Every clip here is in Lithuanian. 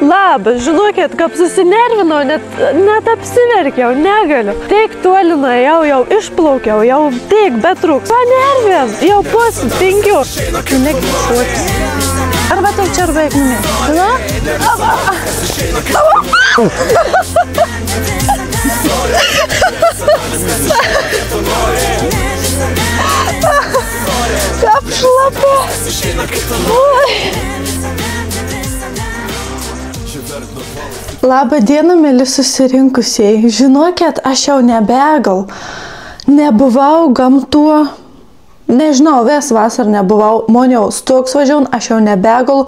Labas, žinokit, kaip susinervinau, net apsiverkiau, negaliu. Teik toli nuėjau, jau išplaukiau, jau teik betrūks. Panervės, jau tinkiu. Negi šuotis. Arba taip čia arba eikminė. Na? Kaip šlapia. Labą dieną, mėly susirinkusieji. Žinokit, aš jau nebegal. Nebuvau gamtuo. Nežinau, vis vasar nebuvau. Man jau stoks važiaun, aš jau nebegal.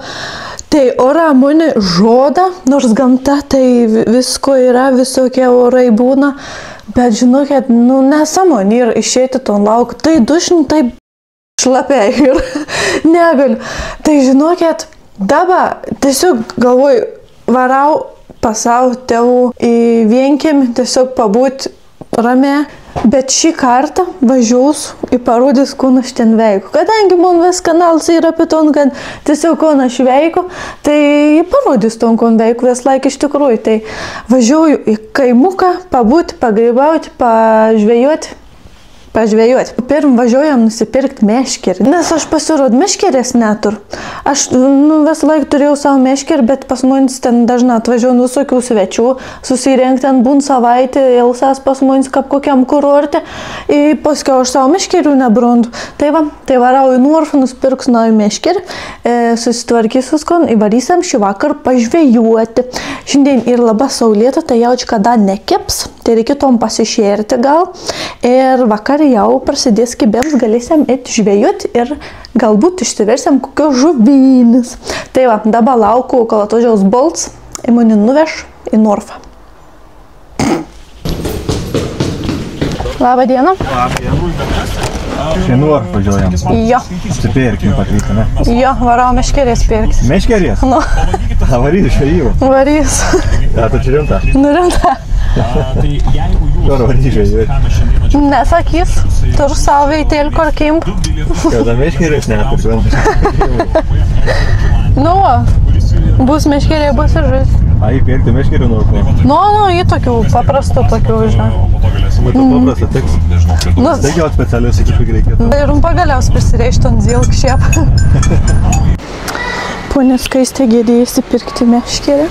Tai ora mane žoda, nors gamta tai visko yra, visokie orai būna. Bet žinokit, nesąmonė ir išeiti ton lauk. Tai dušin, tai šlapiai ir negaliu. Tai žinokit, dabar tiesiog galvoju, varau pasau tėvų į vienkiemį, tiesiog pabūt rame. Bet šį kartą važiuos į parodys, ko aš ten veiku. Kadangi man vis kanalas yra apie ton, kad tiesiog ko aš veiku, tai parodys ton, ko veiku vis laik iš tikrųjų. Tai važiuoju į kaimuką, pabūt, pagrybauti, pažvejoti. Pirm važiuojam nusipirkti meškerį, nes aš pasirodo meškerės neturiu. Aš vis laik turėjau savo meškerį, bet pas manis ten dažnai atvažiuoju visokių svečių, susirengti ten būn savaitę, Elsas pas manis kaip kokiam kurorte, ir paskui aš savo meškerių nebrandu. Tai varau į Norfą, nusipirksiu naują meškerį, susitvarkysiu skon, įvarysim šį vakar pažvejuoti. Šiandien ir labai saulėta, tai jaučiu, kada nekeps, tai reikia tom pasišėrti gal, ir vakar jau prasidės kibėms, galėsim eiti žvejoti ir galbūt išsiversim kokios žuvynis. Tai va, dabar lauku, kol atvažiaus Bolts, ir mane nuveš į Norfą. Labą dieną. Į Norfą važiuojam. Jo. Apsipirkim patvykę, ne? Jo, varau meškerės pirkti. Meškerės? Nu. Varys žvejybą. Varys. Ja, tu čia rimta? Nu rimta. Kur varys žvejybą? Nesakys, turiu savo veitėlį, kur kimp. Kada meškerės neturiu. Nu, bus meškerė, bus ir žais. A, įpirkti meškerį Norfą? Nu, į tokių paprastų tokių, žinai. Būtų paprasta, tiks. Taigi, o specialius iki reikėtų. Ir pagaliaus prisireišti ant zilk šiep. Ponė Skaistė gėdėjasi pirkti meškerę.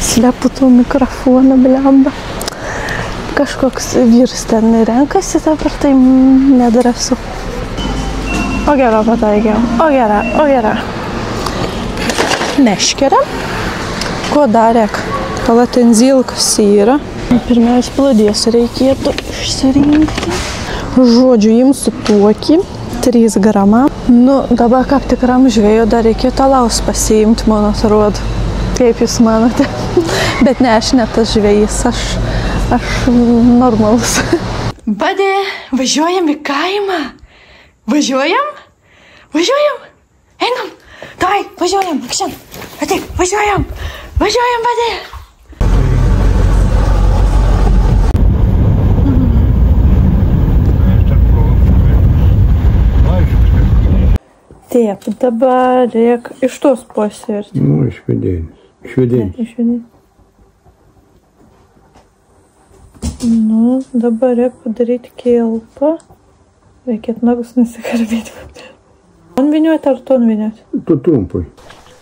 Slepu tų mikrofoną, blemba. Kažkoks vyras ten renkasi, dabar tai nedrąsu. O gero pataikiau. O gera. Meškerė. Ko darėk? Pala ten zilkas yra. Pirmiausia, plodės reikėtų išsirinkti. Žodžiu, imsiu tokį. 3 gramą. Nu, dabar kaip tikram žvėjo dar reikėtų alaus pasiimti, man atrodo. Kaip jūs manote? Bet ne, aš ne tas žvėjys, aš normalus. Badė, važiuojam į kaimą. Važiuojam? Einam. Davai, važiuojam, akšen. Ateik, važiuojam, badė. Taip, dabar reik iš tos pusės. Nu, išvedėnis. Nu, dabar reik padaryti kilpą. Reikėtų nagus nusikarbėti. Man viniuoti ar ton viniuoti? Tu trumpai.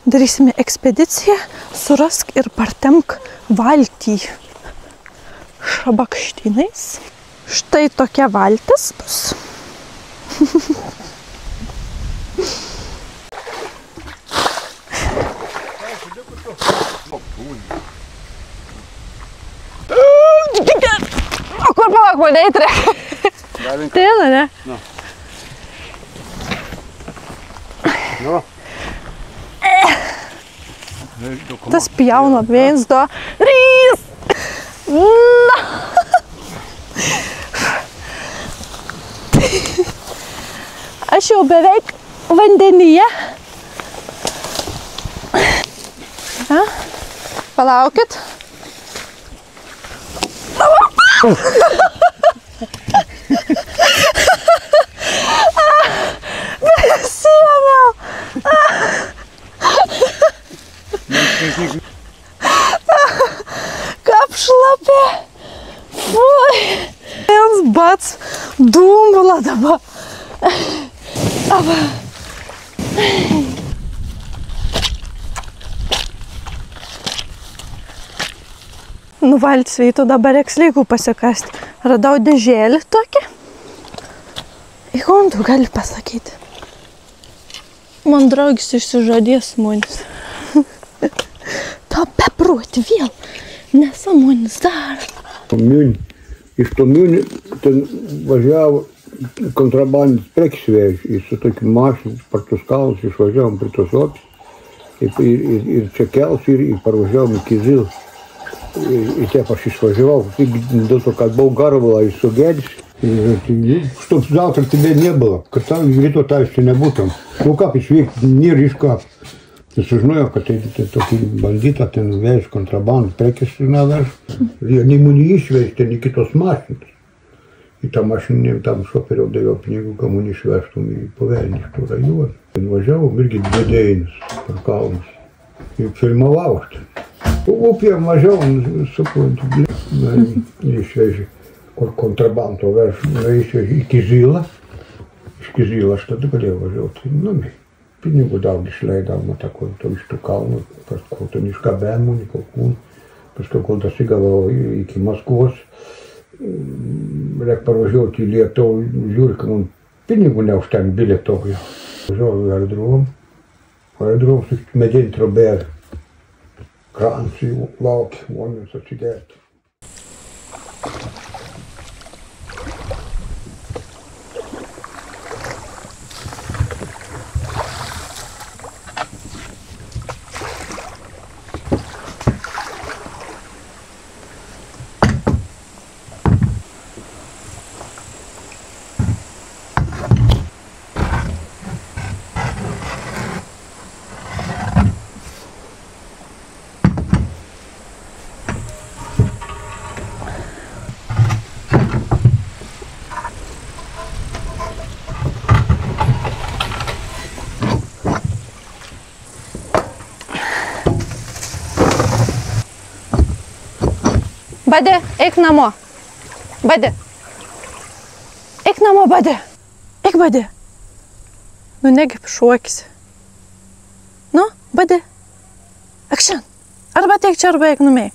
Darysime ekspediciją, surask ir partemk valtį šabakštynais. Štai tokia valtis bus. O kur palauk, mane įtrek? Tėlą, ne? Nu. Tas pjauna 1, 2, 3. Na. Aš jau beveik vandenyje. Palaukit. Prisiėmiau. Kaip šlapė. Fui. Jens bats dumbula dabar. Aba. Nuvalti sveitų, dabar reiks lygų pasikasti. Radau dėžėlį tokį. Į kontų gali pasakyti. Man draugis išsižadės monis. Ta beproti vėl. Nesąmonis dar. Iš to Miūnį ten važiavo kontrabandis prekės vežė. Su tokiu mašinu per tus kalus išvažiavom prie tos opis. Ir čia kels ir parvažiavom iki Zil. И те aš išvažiavau, dėl to, kad buvau garvulą įsugėdis. Чтоб завтра тебя не было, kad tau ryto tavęs čia nebūtum. Nu kaip išvykti, nėra iš kap. Tai sužinojo, kad tai tokį bandytą ten vež kontrabandą, prekės nevež. Jie neįmonį išvež ten į kitos mašinos. Į tą mašiną tam šoperio davėjo pinigų, kam mane išvežtum į Pavelniškų rajoną. Ten važiavom irgi dėdėjinis per kalnus. Ir filmavau aš ten. Upė važiavom, suprantu, išvežė, kur kontrabandą vež, išvežė iki Zilą. Iš Zilą aš tada galėjau važiuoti. Pinigų daug išleidavome iš tų kalnų, kol ten išgabėjimų, nikokūn. Paskui, kol dasigavau iki Maskvos, reik parvažiuoti į Lietuvą, žiūri, kad man pinigų neužtenka bilieto. Važiavau į aerodromą su medinį trobelį. Kranci laukia, vandens atsigerti. Badė, eik namo. Badė. Eik namo, Badė. Eik, Badė. Nu, negi šuokisi. Nu, Badė. Akšan. Arba ateik čia, arba eik numėj.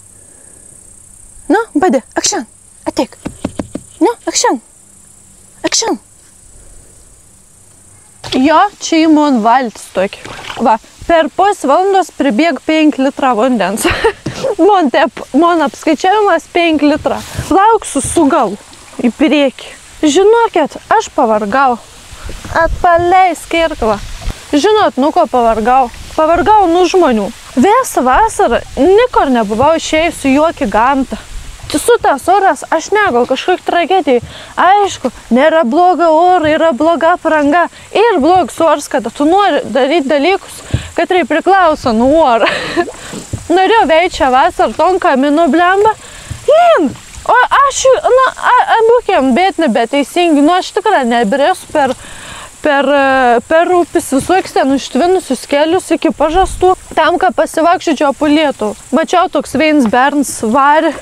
Nu, Badė, akšan. Ateik. Nu, akšan. Akšan. Jo, čia į man valtis tokį. Va, per pusvalandos pribėg 5 litrą vandens. Man apskaičiavimas 5 litrą. Lauksiu su galu į priekį. Žinokit, aš pavargau. Atpaleis kirklą. Žinot, nu ko pavargau? Pavargau nuo žmonių. Visą vasarą nikur nebuvau išėjusi jokį gamtą. Su tas oras, aš negal kažkokia tragedija. Aišku, nėra bloga ora, yra bloga apranga ir blogas oras, kada tu nori daryti dalykus, kad tai priklauso nuo oro. Norėjau veičią vasarą, ton kaminu blemba. Lin! O aš, būkėm, bet nebeteisingi. Nu, aš tikrai nebrėsiu per upis visokius ten užtvinusius kelius iki Pažastų. Tam, kad pasivakščiau po Lietuvą. Mačiau toks vienas berns varė.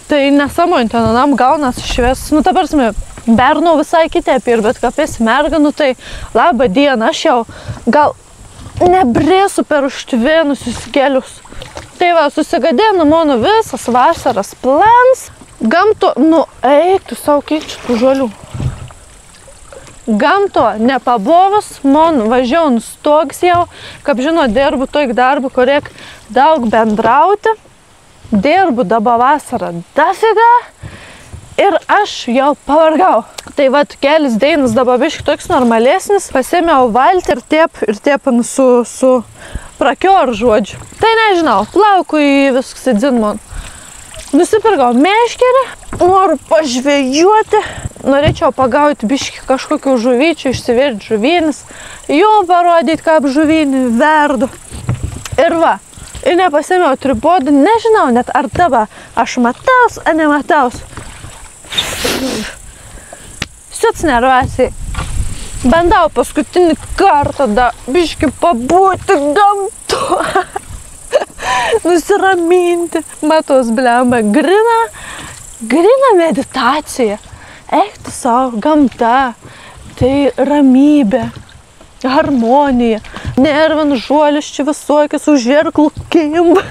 Tai nesąmonė, ten anam gaunas švies. Nu, ta prasme, berno visai kitaip ir bet kapės merganų, tai labą dieną, aš jau gal nebrėsiu per užtvinusius kelius. Tai va, susigadėnu mano visas vasaras plans. Gamto, nu, eik tu savo keičių žolių. Gamto nepabovus, man važiau nustogs jau, kaip žino, dirbu tokį darbą, kur reik daug bendrauti. Dirbu dabar vasarą dafiga ir aš jau pavargau. Tai vat kelis dainas dabar biški toks normalesnis. Pasėmiau valtį ir tepinu su prakior žodžiu. Tai nežinau, plaukui viskas įdzin man. Nusipirkau meškerį, noriu pažvėjuoti. Norėčiau pagauti biški kažkokių žuvyčių, išsiverti žuvynis. Jau parodyti, kaip žuvinį verdu. Ir va. Ir nepasėmiau tripodų, nežinau net ar dabar aš mataus, ar nemataus. Siuts nervasiai. Bandau paskutinį kartą da biški pabūti gamtu. nusiraminti. Matos, blemba, grina meditacija. Eik tu savo, gamta, tai ramybė, harmonija. Nervin žuolis čia visokius už žirklų kimba.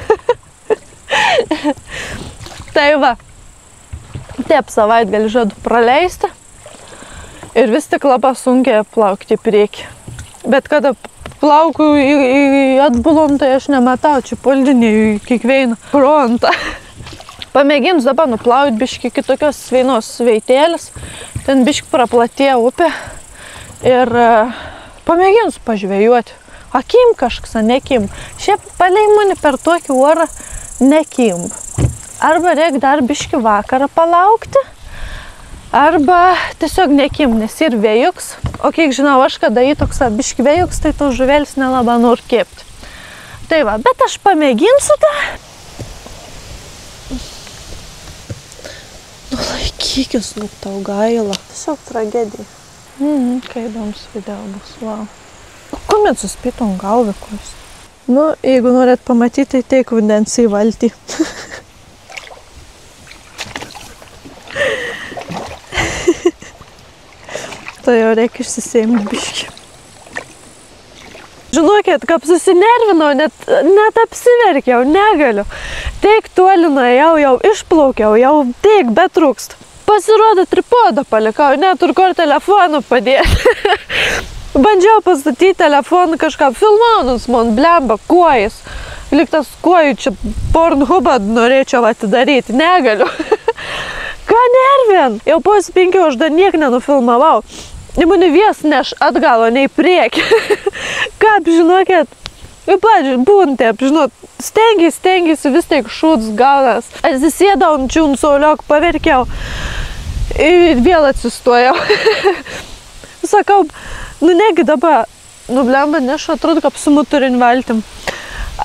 Tai va, taip savaitgalį žadu praleisti ir vis tik labai sunkiai plaukti į priekį. Bet kada plaukiu į atbulom, tai aš nematau, čia poldinį į kiekvieną frontą. Pamėginsiu dabar nuplauti biškį kitokios sveinos veitėlis, ten biškį praplatėja upė ir pamėginsiu pažvėjuoti. Akim kažkas, nekim. Šiaip palei mane per tokį orą nekim. Arba reikia dar biškį vakarą palaukti, arba tiesiog nekim, nes ir vėjuks. O kiek žinau, aš kada įtoks biškį vėjuks, tai to žuvelis nelabai noriu kepti. Tai va, bet aš pamėginsiu tą. Nu laikykis, nu tau gaila. Tiesiog tragedija. Kai įdomus video bus, wow. Kuomet suspytum galvikus? Nu, jeigu norėt pamatyti, tai teik vandens į valtį. Tai jau reikia išsisėmti biškį. Žinokit, kaip susinervinau, net apsiverkiau, negaliu. Teik toli nuėjau, jau išplaukiau, jau teik betrūkst. Pasirodo, tripodą palikau, neturiu kur telefonų padėti. Bandžiau pastatyti telefoną kažką, filmaunus man blemba kojas. Lyg tas kojų čia Pornhubą norėčiau atidaryti, negaliu. Ką nervin? Jau po 5 aš dar niek nenufilmavau. Mane vies neš atgal, o ne į priekį. Kaip, žinokit, būn taip, žinot, stengiasi vis tiek šūts gaunas. Atsisėdau ant čiūn sauliok, paverkiau ir vėl atsistojau. Sakau, nu negi dabar, nu blemba, nešu, atrodo, kaip su motorin valtim.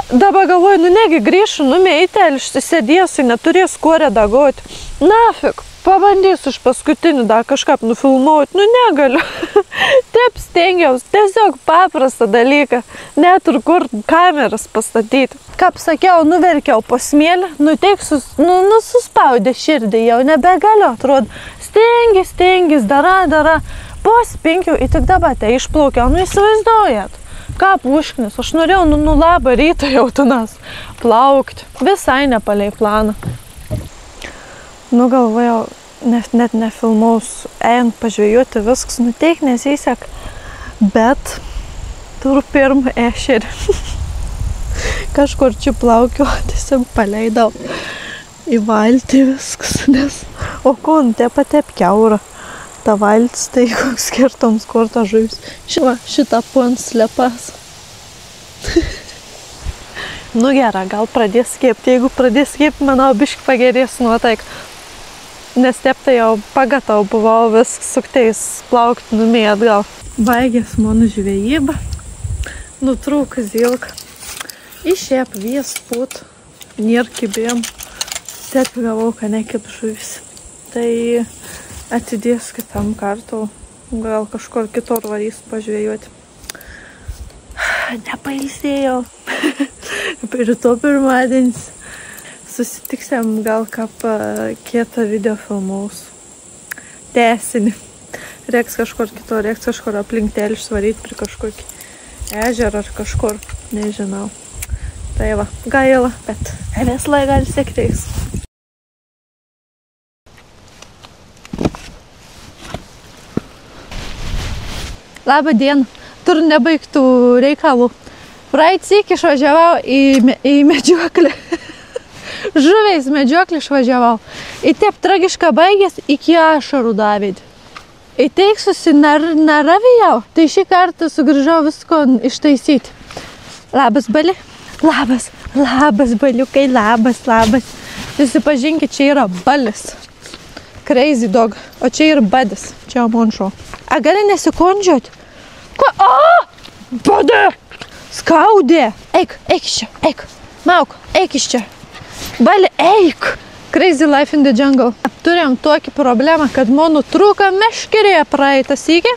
Dabar galvoju, nu negi grįšiu, nu meitelį, sėdėsiu, neturės kuo redagoti. Nafik, pabandysiu iš paskutinių dar kažkaip nufilmuoti, nu negaliu. Taip stengiausi, tiesiog paprastą dalyką, neturiu kur kameras pastatyti. Kaip sakiau, nuverkiau po smėlį, suspaudė širdį, jau nebegaliu, atrodo. Stengis, dara. Po 5 ir tik dabar tai išplaukiau, nu įsivaizduojat. Kaip užknis, aš norėjau, nu labą rytą jau tunas plaukti. Visai nepalei planą. Nu galvojau, net nefilmaus, ėjant pažvėjuoti viskas, nuteik nesisek. Bet turiu pirmą ešerį. Kažkur čia plaukiu, tiesiog paleidau į valtį viskas, nes... O ko, nu taip kiaura. Ta valtis, tai koks skirtoms, kur ta žuvis. Šitą pons slepas. Nu gera, gal pradės kepti. Jeigu pradės kepti, manau, biški pagerės nuotaik. Nes taip tai jau pagatau buvau viskas sukteis plaukti numė atgal. Baigės mano žvejyba. Nutrūka zilka. Išėp vies put. Nėr kibėm. Taip gavau, kad nekip žuvis. Tai atidės kitam kartu. Gal kažkur kitur varys pažvėjuoti. Nepailsėjau. Rytoj pirmadienis. Susitiksim gal kaip kietą video filmaus. Tęsinį. Reiks kažkur kitur, reiks kažkur aplink telį svaryti prie kažkokį ežerą ar kažkur. Nežinau. Tai va, gaila, bet veslai gali sektis. Labą dieną. Turiu nebaigtų reikalų. Praeitsyk išvažiavau į medžioklį. Žuviais medžioklį išvažiavau. Ir taip tragiška baigės iki ašarų David. Ir teiksusi naravijau. Tai šį kartą sugrįžau visko ištaisyti. Labas, Bali. Labas baliukai, labas. Susipažinkit, čia yra Balis. Crazy dog. O čia yra Badis. Čia monšo. A gali nesikondžiuoti? Ko? O! Badė! Skaudė! Eik iš čia, eik. Mauk, eik iš čia. Bali, eik. Crazy life in the jungle. Turėjom tokį problemą, kad mano trūka meškerėje praeitą sykį.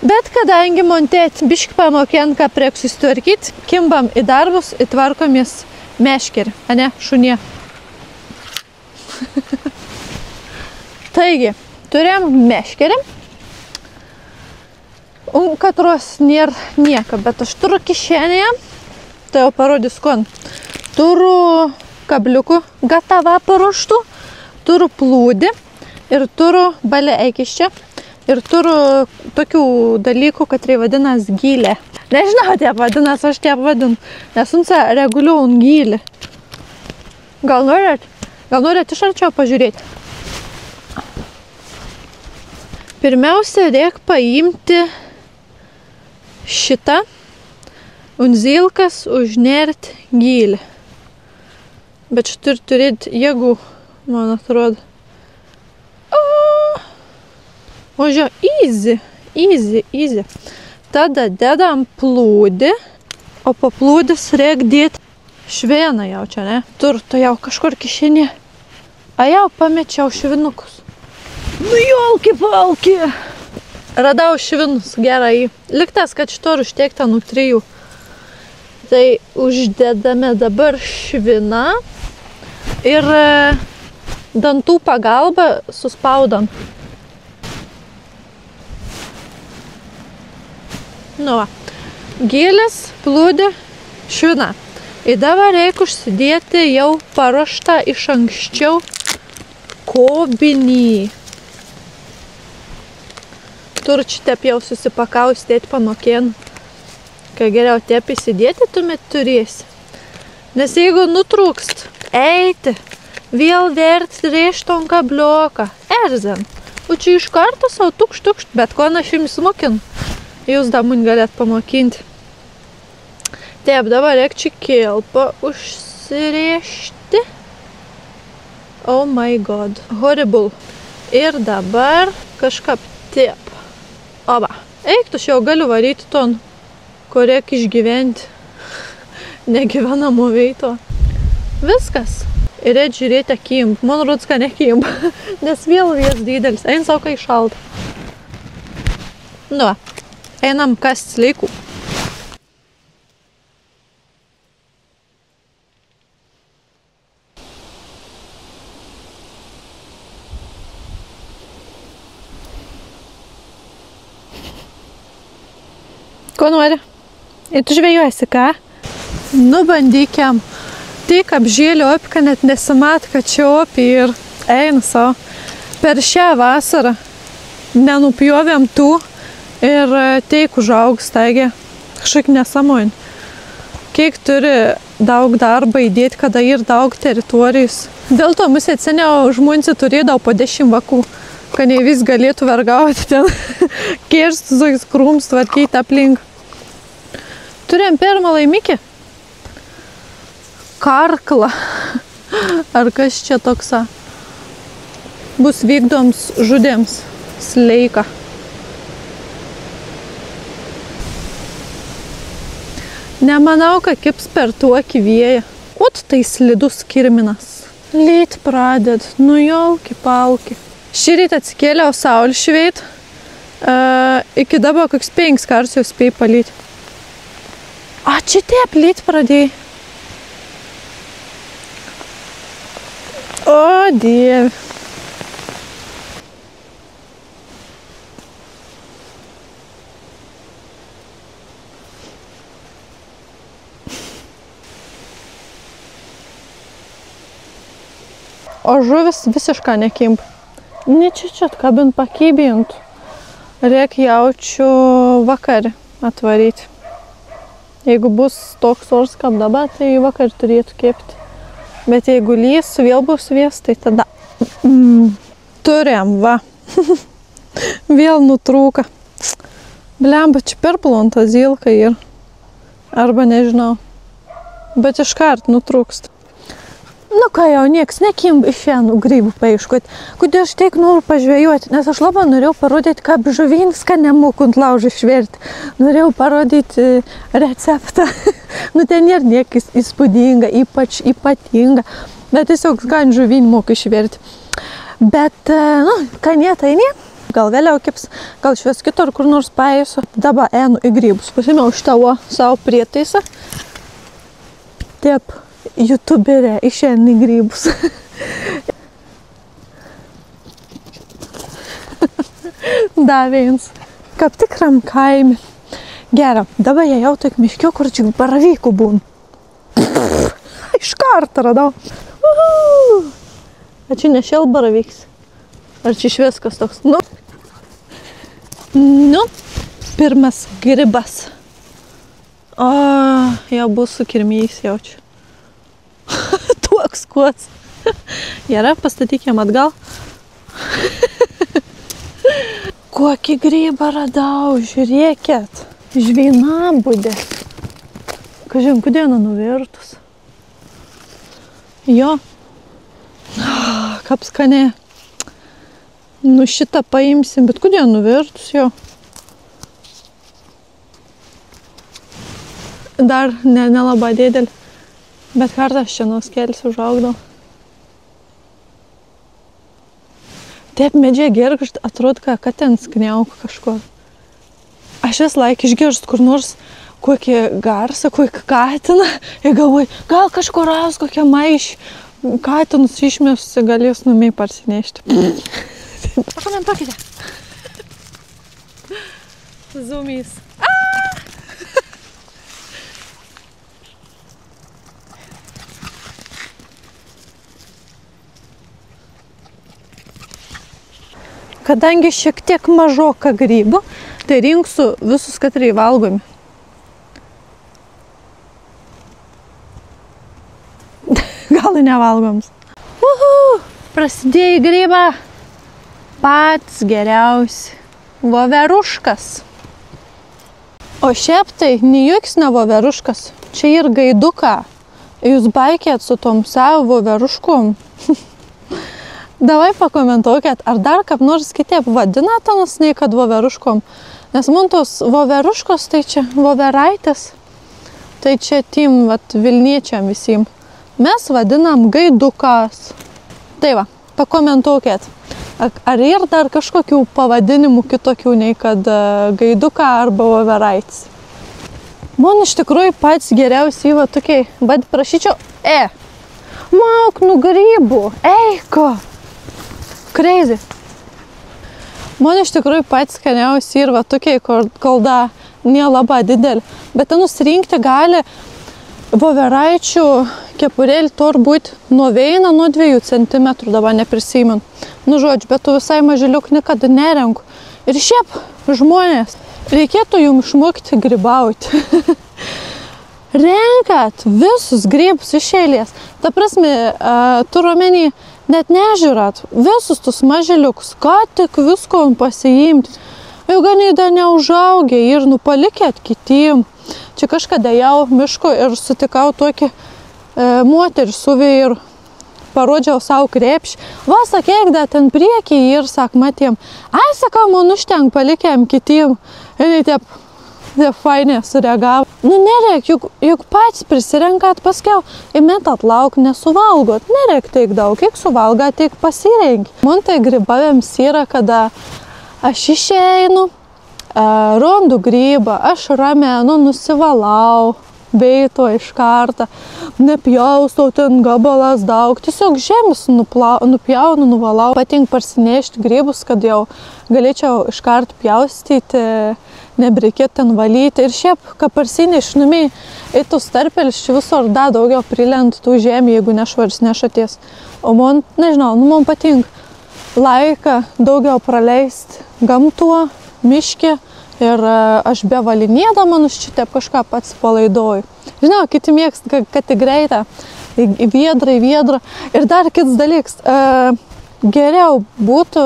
Bet kadangi montėt biškį pamokėn, ką prieks susitvarkyti, kimbam į darbus, įtvarkomės meškerį, ane, šunie. Taigi, turėjom meškerį, katros nėra nieko, bet aš turiu kišenėje, tai jau parodys kon. Turiu kabliukų gatava paruoštų, turiu plūdį ir turiu balę eikiščią ir turiu tokių dalykų, kad tai vadinas gylė. Nežinau, tie vadinas, aš tie vadinu, nes unsa reguliuojant gylį. Gal norėt iš arčiau pažiūrėti? Pirmiausia, reikia paimti šitą unzilkas užnerti gylį. Bet čia turi turėti jėgų, man atrodo. O žiūrėjau, easy. Tada dedam plūdį, o po plūdis reikia dėti švieną jau čia, ne? Turto jau kažkur kišenė. A jau pamečiau švinukus. Nu jolki-palki. Radau švinus gerai. Liktas, kad šito užtekta nuo 3. Tai uždedame dabar šviną ir dantų pagalba suspaudam. Nu va, gėlės, plūdė, švina. Ir dabar reikia užsidėti jau paruoštą iš anksčiau kobinį. Turiu čia tep jau susipakaustėti panokėn. Kai geriau tep įsidėti, tuomet turėsi. Nes jeigu nutrūkst, eiti, vėl verti rėžton kablioką, erzen. O čia iš karto savo tukšt, bet ko aš jums mokinu. Jūs dar man galėt pamokinti. Taip, dabar reikia čia kilpą užsirėžti. Oh my god. Horrible. Ir dabar kažkaip taip. Oba. Eiktų, aš jau galiu varyti ton, ko reikia išgyventi. Negyvenamo veito. Viskas. Ir reikia žiūrėti akim. Man rods, kad nekim. Nes vėl vės didelis. Ein sau, kai šalta. Nu, einam kast sleikų. Ko nori? Ir tu žvejuosi, ką? Nu, bandykiam. Tik apžėlio opika, net nesimat, kad čia opi ir eina savo. Per šią vasarą nenupjovėm tų ir teik užaugs, taigi kažkaip nesamoin. Kiek turi daug darbą įdėti, kada ir daug teritorijus. Dėl to mūsų seniau žmonės turėdavo po 10 vakų, kad ne vis galėtų vergauti ten kirstus, krūms, tvarkyti aplink. Turėjom pirmą laimikį. Karklą. Ar kas čia toksa? Bus vykdoms žudėms sleika. Nemanau, kad kips per tuokį vėją. Ot tai slidus kirminas. Lyt pradėd, nu jolki-palki. Šį rytą atsikėliau saulį šveit. Iki dabar koks 5 kartus jau spėjai palyti. A, čia taip lyt pradėjai. O, dieve. O žuvis visiškai nekimp. Nečiučiut, kabint pakybint. Reik jaučiu vakarį atvaryti. Jeigu bus toks ors kaip dabar, tai vakar turėtų kepti. Bet jeigu lys, vėl bus vės, tai tada turėjom, va. Vėl nutrūka. Blemba, čia per plonta zilka ir. Arba nežinau. Bet iškart nutrūkst. Nu ką jau, nieks nekimba iš šiandien grybų paieškoti. Kodėl aš tiek noriu pažvejoti, nes aš labai norėjau parodyti, kaip žuvinską nemoku ant laužą šverti. Norėjau parodyti receptą. Nu ten nėra niekis įspūdinga, ypač ypatinga. Bet tiesiog gan žuvinį moku šverti. Bet, nu, ką ne, tai ne. Gal vėliau kips, gal švies kitur kur nors paėsiu. Dabar einu į grybus. Pasimiau šitą savo prietaisą. Taip. YouTuberė išeina į grybus. Davėjams. Kaip tikram kaime. Gerai, dabar jie jau tik miškiu, kur čia baravykų būn. Iš karto radau. Ar čia ne šėl baravyks? Ar čia išviskas toks? Nu, pirmas grybas. O, jau bus su kirmėjais jaučiu. Toks kuots. Gerai, pastatykėm atgal. Kokį grybą radau, žiūrėkit. Žvynabudė. Kažin, kodėl nuvirtus? Jo. Kaip skanė. Nu šitą paimsim, bet kodėl nuvirtus jo? Dar nelabai didelį. Bet kartą aš čia nuskėlis užaugdau. Taip medžiai gergžd, atrodo, kad ten skniauka kažko. Aš vis laik išgirst kur nors kokį garsą, kokį katiną. Ir galvoju, gal kažkur ras kokią maišį. Katinus išmėsusi galės numiai parsinešti. Pakomentuokite. Zumys. Kadangi šiek tiek mažoka grybų, tai rinksiu visus, katrai valgomi. Gal nevalgoms. Prasidėjo grybą. Pats geriausi. Voveruškas. O šiaip tai nejuoks ne voveruškas. Čia ir gaiduką. Jūs baikėt su tom savo voveruškom. Davai pakomentuokit, ar dar kaip nors kitaip vadina tonas nei kad voveruškom. Nes man tos voveruškos, tai čia voveraitės. Tai čia tim Vilniečiam visim. Mes vadinam gaidukas. Tai va, pakomentuokit. Ar yra dar kažkokių pavadinimų kitokių nei kad gaiduka arba voveraitis. Man iš tikrųjų pats geriausiai va tokiai. Bet prašyčiau, mauk nu grybų, eiko. Crazy. Man iš tikrųjų pats skaniausiai ir va tokiai, kol da nelabai didelį. Bet ten nusirinkti gali voveraičių kepurėlį turbūt nuo 1–2 cm, dabar neprisimenu. Nu žodžiu, bet tu visai mažiliuk niekada nerenku. Ir šiaip žmonės, reikėtų jums išmokti grybauti. Renkat visus grybus iš eilės. Ta prasme, turiu omeny, net nežiūrat visus tus maželiukus, ką tik visko pasiimti. Jau ganiai dar neužaugę ir palikėt kitiem. Čia kažkada jau miško ir sutikau tokį moterį su vyru. Parodžiau savo krepšį. Va, sakėk, da ten priekį ir sak matėm. Ai, sakau, man užtenk, palikėm kitiem. Ir taip fainė sureagavo. Nu nereik, juk patys prisirenkat paskiau, įmetat lauk, nesuvalgot. Nereik teik daug, kiek suvalgat, teik pasirenki. Man tai grybavėms yra, kada aš išeinu, randu grybą, aš ramenu, nusivalau, beito iš karto, nepjaustau ten gabalas daug, tiesiog žemės nupjaunu, nuvalau. Patink parsinešti grybus, kad jau galėčiau iš karto pjaustyti, nebereikėtų ten valyti. Ir šiaip, kai parsineš numiai, eitus tarpelis, čia visur da daugiau prilent tų žemė, jeigu nešvaris nešaties. O man, nežinau, man patinka laiką daugiau praleisti gamtuo, miške. Ir aš be valinėdama, šitaip kažką pats palaidoju. Žinau, kiti mėgsta, kad tik greitą, į viedrą. Ir dar kits dalyks, geriau būtų,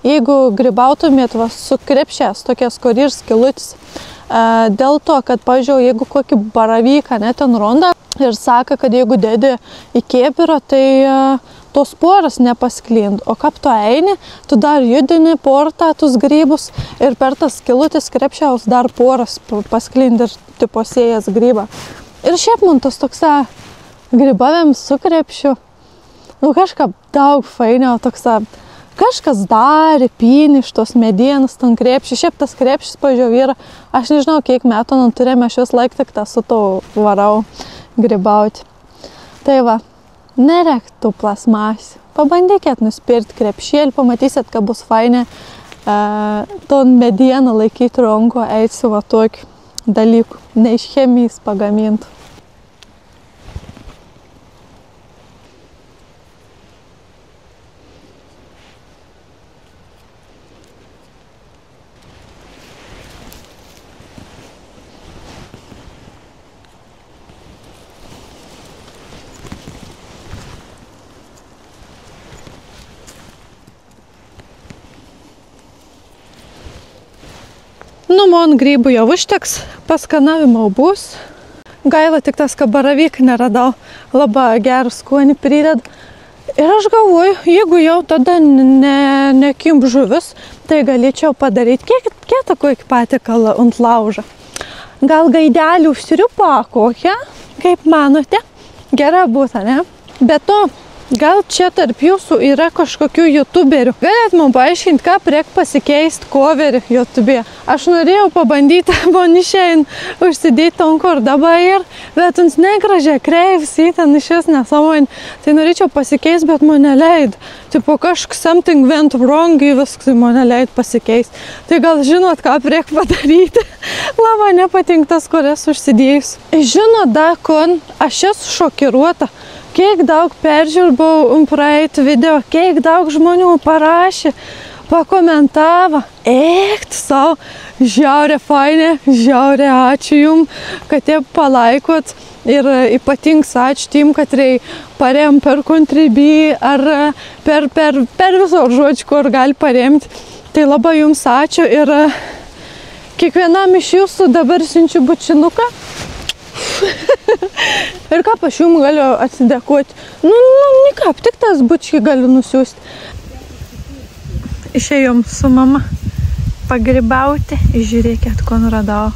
jeigu grybautumėt su krepšės, tokias, kur ir skilutis. Dėl to, kad, pavyzdžiui, jeigu kokį baravyką ten ronda ir sako, kad jeigu dedi į kėpirą, tai tos poras nepasklind. O kaip tu eini, tu dar judini portą, tus grybus ir per tas skilutis krepšiaus dar poras pasklind ir tipo sėjas grybą. Ir šiaip man tas toksą grybavėm su krepšiu. Nu kažkaip daug fainio toksą. Kažkas darė, pynė iš tos medienos ten krepšį. Šiaip tas krepšis, pažiūrėjau, yra, aš nežinau, kiek metų turėjome, aš vis laik tik tą su to varau grybauti. Tai va, nereiktų plasmasių. Pabandykit nuspirti krepšėlį, pamatysit, kad bus fainė ton medieną laikyti ranko, eit su va tokiu dalyku, ne iš chemijos pagamintų. Nu, man grybų jau užteks, paskanavimo bus. Gaila tik tas, kad baravyką neradau, labai gerą skonį prideda. Ir aš galvoju, jeigu jau tada nekimp žuvis, tai galėčiau padaryti kietą kokį patiekalą ant laužą. Gal gaidelį užsiriupa kokią, kaip manote? Gera būtų, ne? Be to, gal čia tarp jūsų yra kažkokių youtuberių. Galėt man paaiškinti, ką reik pasikeisti coverį YouTube'e. Aš norėjau pabandyti, man išein užsidėti ant kur dabar, bet ant negražiai kreivs, ten iš vis nesąmonė. Tai norėčiau pasikeisti, bet man neleid. Tipo something went wrong, viskas man neleid pasikeisti. Tai gal žinot, ką reik padaryti. Labai nepatink tas, kurias užsidėjus. Žinot, dakon, aš esu šokiruota. Kiek daug peržiūrbau praeitą video, kiek daug žmonių parašė, pakomentavo. Eik, savo, žiaurė fainė, žiaurė ačiū jum, kad jie palaikot. Ir ypatingas ačiū tim, kad parem per Contribui ar per viso žodžių, kur gali paremti. Tai labai jums ačiū ir kiekvienam iš jūsų dabar siunčiu bučinuką. Ir ką aš jums galiu atsidėkoti? Nu, nikap, tik tas bučkį galiu nusiųsti. Išėjom su mama pagrybauti. Žiūrėkit, ko nuradau.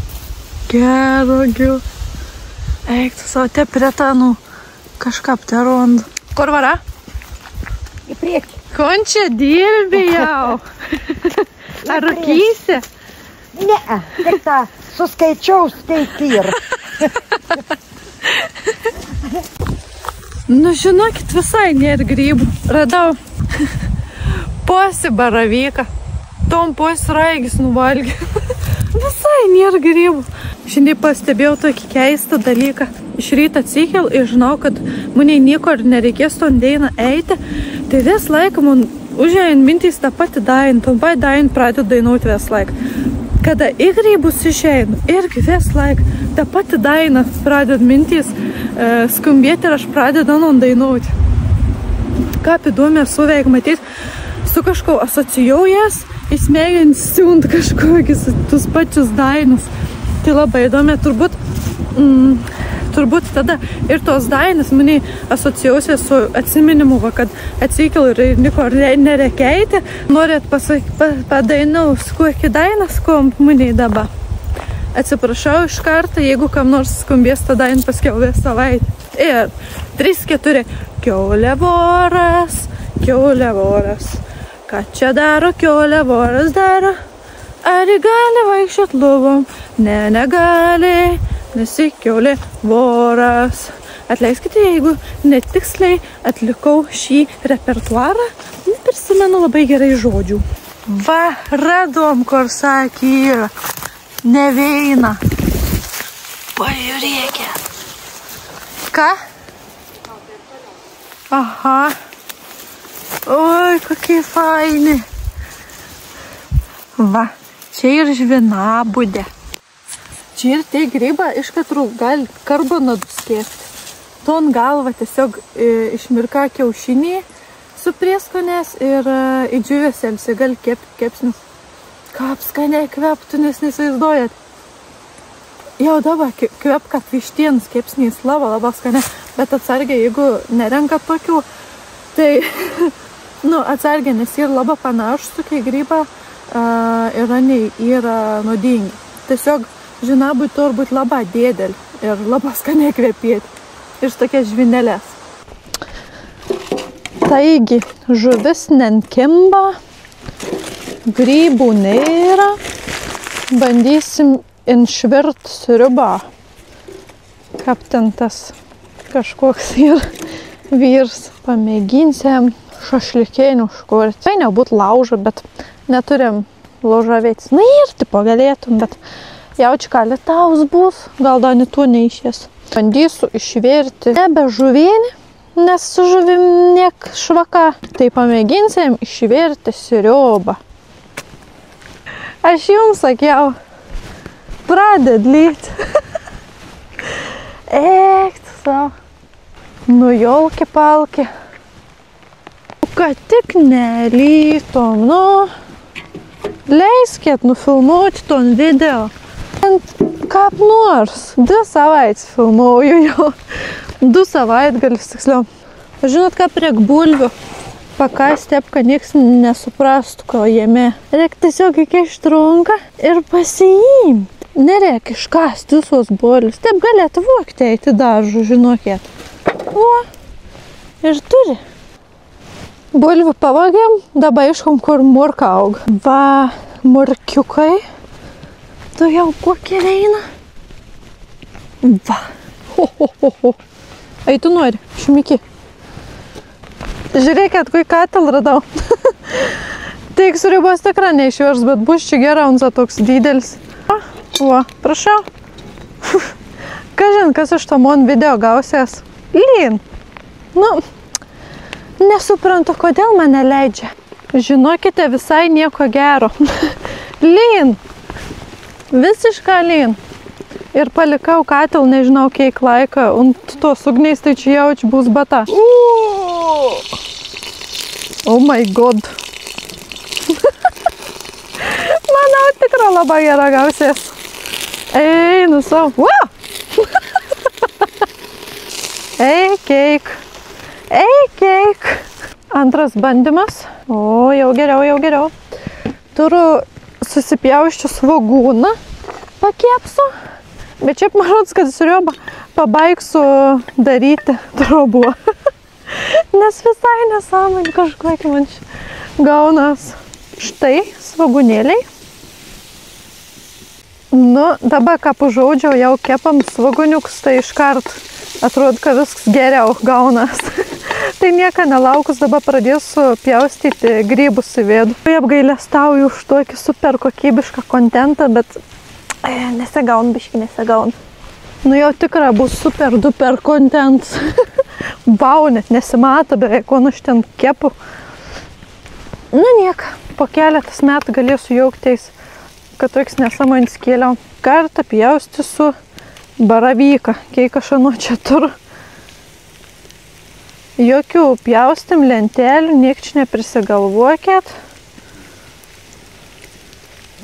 Gerogiu. Eik, tu savo te prie tanų kažką apterondu. Kur vara? Į priekį. Končia dirbi jau. Ar rūkysi? Ne, tik tą suskaičiau skaityr. Nu, žinokit, visai nėra grybų. Radau posi baravyką. Tom posi raigis nuvalgė. Visai nėra grybų. Šiandien pastebėjau tokį keistą dalyką. Iš ryto atsikėl ir žinau, kad maniai nieko nereikės ton deiną eiti. Tai vis laiką man užėjant mintys tą patį dain. Tompai dain pradedu dainuoti vis laiką. Kada į grybus išeinu, irgi vis laiką tą patį dainą pradedu mintys skambėti ir aš pradedu dainuoti. Ką įdomiai suveik matyti, su kažko asocijuojas, įsmėgiant siunt kažkokius tus pačius dainus. Tai labai įdomi, turbūt tada ir tos dainas mane asocijuosi su atsiminimu, kad atsikėl ir nieko nereikeiti. Norėt padainaus kokį dainas, ko mane dabar. Atsiprašau iš karto, jeigu kam nors skambės tą dainą paskiau vės savaitę. Ir 3-4. Kiaulė voras, ką čia daro, kiaulė voras daro? Ar gali vaikščiot lubom? Ne, negali, nes kiaulė voras. Atleiskite, jeigu netiksliai atlikau šį repertuarą, prisimenu labai gerai žodžių. Va, radom, kur sakė yra. Neveina. Pažiūrėkit. Ką? Aha. Oi, kokie faini. Va, čia ir žvinabudė. Čia ir tai grybą iš katrų gali karbonadus kėpti. Ton galva tiesiog išmirka kiaušinį su prieskonės ir įdžiūvėsėlsi gali kepti kepsnius. Kaip skaniai kveptų, nes neįsivaizduojat. Jau dabar kvep, kad vištienos kepsnys labai skaniai, bet atsargiai, jeigu nerenka tokių, tai atsargiai, nes yra labai panašus tokie grybą yra nuodingi. Tiesiog žinabui turbūt labai dėdelį ir labai skaniai kvepėti. Ir tokias žvinelės. Taigi, žuvis nenkimba, grybų nėra. Bandysim inšvirt sriubą. Kaip ten tas kažkoks ir vyrs. Pamėginsim šašlikėnių škurti. Tai nebūt laužą, bet neturim laužavėtis. Na ir tipo galėtum, bet jaučiu, ką lietaus bus, gal dar netu neišės. Bandysiu išvirti nebe žuvienį, nes su žuvim niek švaka. Tai pamėginsim išvirti sriubą. Aš jums sakiau, praded lyt. Eik tu savo. Nujolki palki. Kad tik nelytom, leiskit nufilmuoti ton video. Kaip nors, 2 savaitės filmuoju jau. 2 savaitgalis, tiksliau. Žinot, ką priek bulvių pakasti, kad nieks nesuprastų, ko jame. Reik tiesiog įkišti ranką ir pasiimti. Nereik iškasti visos bulvius. Taip galėtų vokti eiti daržų, žinokėt. O, ir turi. Bulvių pavogėm, dabar iškom, kur morka auga. Va, morkiukai. Tu jau kokie eina? Va. Ho, ho, ho, ho. Ai, tu nori, šmiki. Žiūrėkit, kai katil radau. Tik sriubos tikra neišvers, bet bus čia geraunsa toks didelis. Va, prašau. Kažin, kas iš to mon video gausies? Lyn. Nesuprantu, kodėl mane leidžia. Žinokite, visai nieko gero. Lyn. Visišką lyn. Ir palikau katil, nežinau, kiek laiką. Ant tos ugniais, tai čia jaučiu bus bata. Oh my god. Manau, tikrai labai gera gausies. Einu savo. Eik. Eik. Antras bandymas. O, jau geriau. Turiu susipjauščių svogūną. Pakepsiu. Bet šiaip marods, kad sriubą pabaigsiu daryti trobuo. Nes visai nesąmonė kažkokia man gaunas. Štai svogūnėliai. Dabar ką užaudžiau, jau kepam svogūniukus, tai iškart atrodo, kad viskas geriau gaunas. Tai nieko nelaukus, dabar pradėsiu pjaustyti grybus į vidų. Apgailestauju už tokį super kokybišką kontentą, bet nesigaun. Jau tikrai bus super duper kontent. Vau, net nesimato beveik, ko aš ten kepu. Niek, po keletas metų galėsiu jauktis, kad toks nesąmonis kėliau. Kartą pjausti su baravyką, kiek aš anu čia turiu. Jokių pjaustim lentelių, niek čia neprisigalvokit.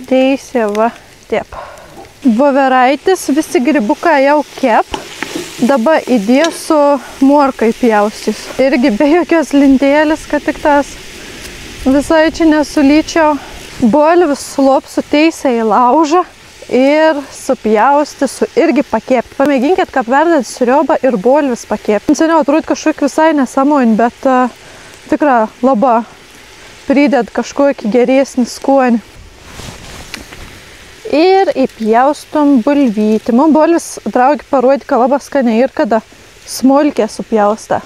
Teisė, va, taip. Voveraitis, visi grybuką jau kep. Dabar įdėsiu morkai pjaustys. Irgi be jokios lentėlės, kad tik tas visai čia nesulyčiau. Bulvis slopsiu teisę į laužą ir supjaustysiu irgi pakepti. Pamėginkit, kaip verdat sriubą ir bulvis pakepti. Seniau atrodo kažkokį visai nesąmonį, bet tikrai labai pridėt kažkokį geresnį skonį. Ir įpjaustom bulvytį. Man bulvis, draugi, parodė, kad labai skaniai ir kada smulkė supjausta.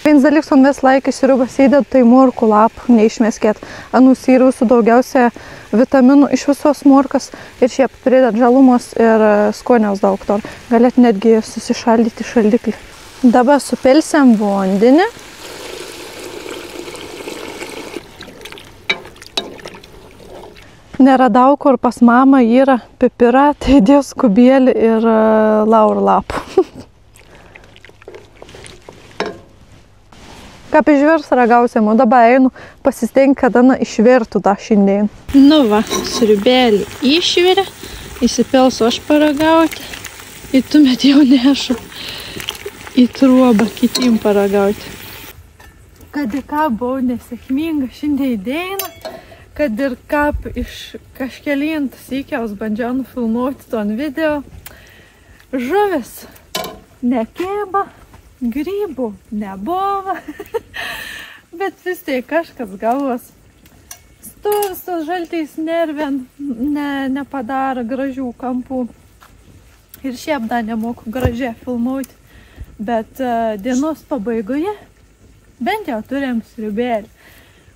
Vienas dalykas, man vis laikas sriubas įdėd, tai morkų lapų, neišmeskėt. Anų sirūsų daugiausia vitaminų iš visos morkas ir šiaip pridėt žalumos ir skoniaus daug to. Galėt netgi susišaldyti šaldiklį. Dabar supilsiam vandenį. Neradau, kur pas mamą yra pipira, tai dės kubėlį ir laurų lapų. Kaip išvirs ragausim, o dabar einu pasistengti, kada išvirtų tą šiandien. Va, sriubėlį išvirė, įsipilsiu aš paragauti, ir tuomet jau nešu į trobą kitim paragauti. Kad ir ką buvau nesėkminga šiandien diena, kad ir kaip iš kažkelintas įkiaus bandžiau nufilmuoti ton video, žuvis nekėba, grybų nebuvo, bet vis tiek kažkas gavos. tos žaltiais nervien nepadaro gražių kampų. Ir šiaip dar nemoku gražiai filmuoti. Bet dienos pabaigoje bent jau turėjom sriubėlį.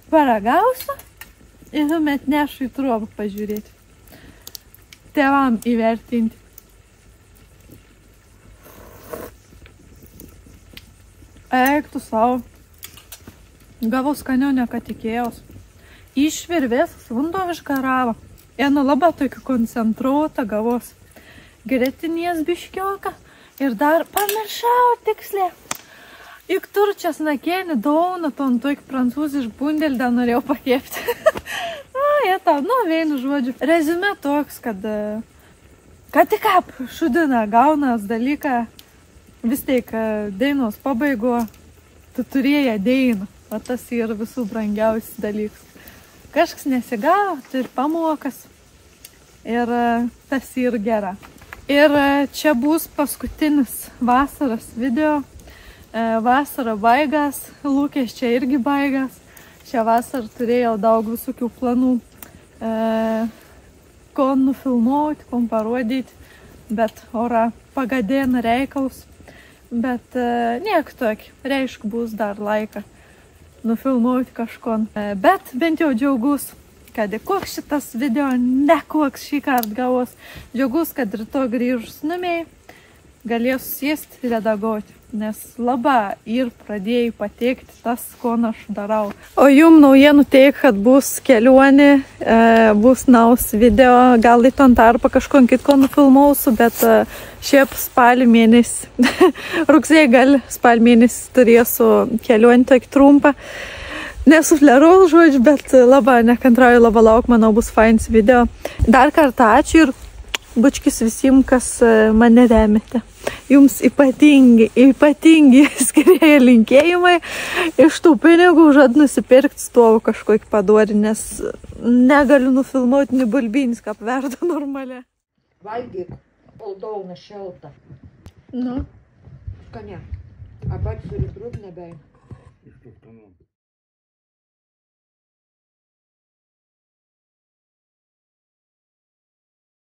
Paragausiu ir tuomet nešu į trobą pažiūrėti. Tėvam įvertinti. Eik tu savo. Gavau skanionę, ką tikėjaus. Išvirvės vanduo išgaravo. Eno labai tokį koncentruotą gavos. Gretinės biškioką. Ir dar pamiršau tiksliai. Juk tur česnakienį dauna, ton tokį prancūziš bundelį dar norėjau pakėpti. Jie tau, vienu žodžiu. Rezume toks, kad tik ap šudina gaunas dalyką, vis tiek dainos pabaigo, tu turėjai dainą, o tas yra visų brangiausias dalykas. Kažkas nesigavo, tai ir pamokas. Ir tas yra gera. Ir čia bus paskutinis vasaros video. Vasara baigas, lūkesčiai irgi baigas. Šią vasarą turėjau daug visokių planų, ko nufilmuoti, ko parodyti, bet ora pagadėna reikaus. Bet niek tokį, reiškia bus dar laiką nufilmuoti kažkon. Bet bent jau džiaugus, kad koks šitas video, ne koks šį kartą gavos. Džiaugus, kad rytoj grįžus namie galėsiu sėsti redaguoti, nes labai ir pradėjai pateikti tas, ko aš darau. O jum naujienų teik, kad bus kelionė, bus naus video, gal į ton tarpą kažkon kitko nufilmausiu, bet šiaip spalio mėnesį, rugsėjai gal spalio mėnesį turėsiu kelionį tokį trumpą. Nesuflerau žodžiu, bet labai nekantrauju, labai lauk, manau, bus fainas video. Dar kartą ačiū ir bučkis visiems, kas mane remėte. Jums ypatingi skirėja linkėjimai. Iš tų pinigų žad nusipirkti stovų kažkokį padorį, nes negaliu nufilmuoti ni bulbinis, kaip verda normaliai. Valgyk, oldauna šilta. Nu. Skania. Abat turi drūb nebeina.